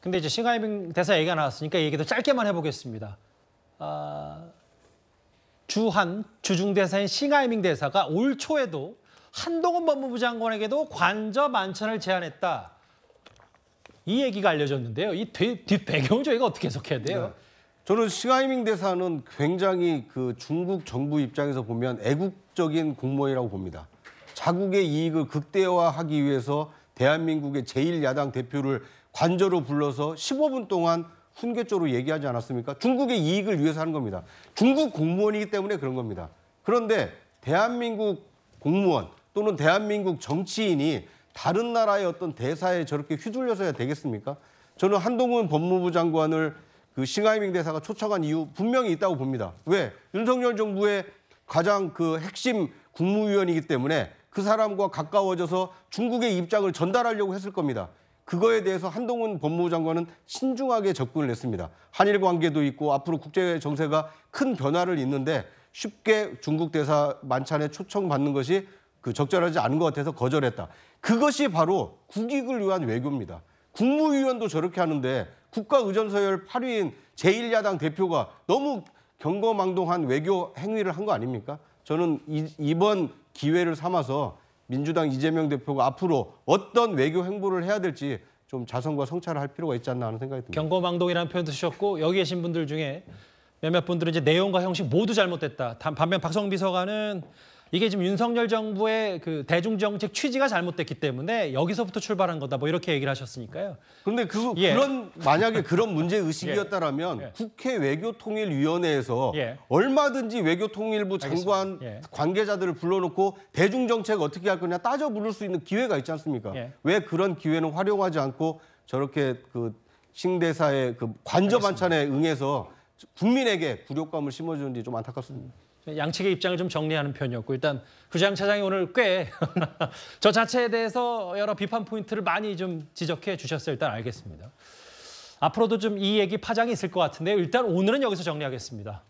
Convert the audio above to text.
근데 이제 싱하이밍 대사 얘기가 나왔으니까 이 얘기도 짧게만 해보겠습니다. 주중대사인 싱하이밍 대사가 올 초에도 한동훈 법무부 장관에게도 관저 만찬을 제안했다. 이 얘기가 알려졌는데요. 이 뒷배경을 저희가 어떻게 해석해야 돼요? 네. 저는 싱하이밍 대사는 굉장히 그 중국 정부 입장에서 보면 애국적인 공무원이라고 봅니다. 자국의 이익을 극대화하기 위해서 대한민국의 제1야당 대표를 관저로 불러서 15분 동안 훈계조로 얘기하지 않았습니까? 중국의 이익을 위해서 하는 겁니다. 중국 공무원이기 때문에 그런 겁니다. 그런데 대한민국 공무원 또는 대한민국 정치인이 다른 나라의 어떤 대사에 저렇게 휘둘려서야 되겠습니까? 저는 한동훈 법무부 장관을 그 싱하이밍 대사가 초청한 이유 분명히 있다고 봅니다. 왜? 윤석열 정부의 가장 그 핵심 국무위원이기 때문에 그 사람과 가까워져서 중국의 입장을 전달하려고 했을 겁니다. 그거에 대해서 한동훈 법무부 장관은 신중하게 접근을 했습니다. 한일 관계도 있고 앞으로 국제 정세가 큰 변화를 잇는데 쉽게 중국 대사 만찬에 초청받는 것이 그 적절하지 않은 것 같아서 거절했다. 그것이 바로 국익을 위한 외교입니다. 국무위원도 저렇게 하는데 국가의전서열 8위인 제1야당 대표가 너무 경거망동한 외교 행위를 한 거 아닙니까? 저는 이번 기회를 삼아서 민주당 이재명 대표가 앞으로 어떤 외교 행보를 해야 될지 좀 자성과 성찰을 할 필요가 있지 않나 하는 생각이 듭니다. 경거망동이라는 표현도 쓰셨고 여기 계신 분들 중에 몇몇 분들은 이제 내용과 형식 모두 잘못됐다. 반면 박성 비서관은 이게 지금 윤석열 정부의 그 대중정책 취지가 잘못됐기 때문에 여기서부터 출발한 거다. 뭐 이렇게 얘기를 하셨으니까요. 그런데 만약에 그런 문제 의식이었다라면 국회 외교통일위원회에서 얼마든지 외교통일부 장관 관계자들을 불러놓고 대중정책 어떻게 할 거냐 따져 물을 수 있는 기회가 있지 않습니까? 왜 그런 기회는 활용하지 않고 저렇게 그 싱 대사의 그 관저 반찬에 응해서 국민에게 굴욕감을 심어주는지 좀 안타깝습니다. 양측의 입장을 좀 정리하는 편이었고 일단 구장 차장이 오늘 꽤 저 자체에 대해서 여러 비판 포인트를 많이 좀 지적해 주셨어요. 일단 알겠습니다. 앞으로도 좀 이 얘기 파장이 있을 것 같은데요. 일단 오늘은 여기서 정리하겠습니다.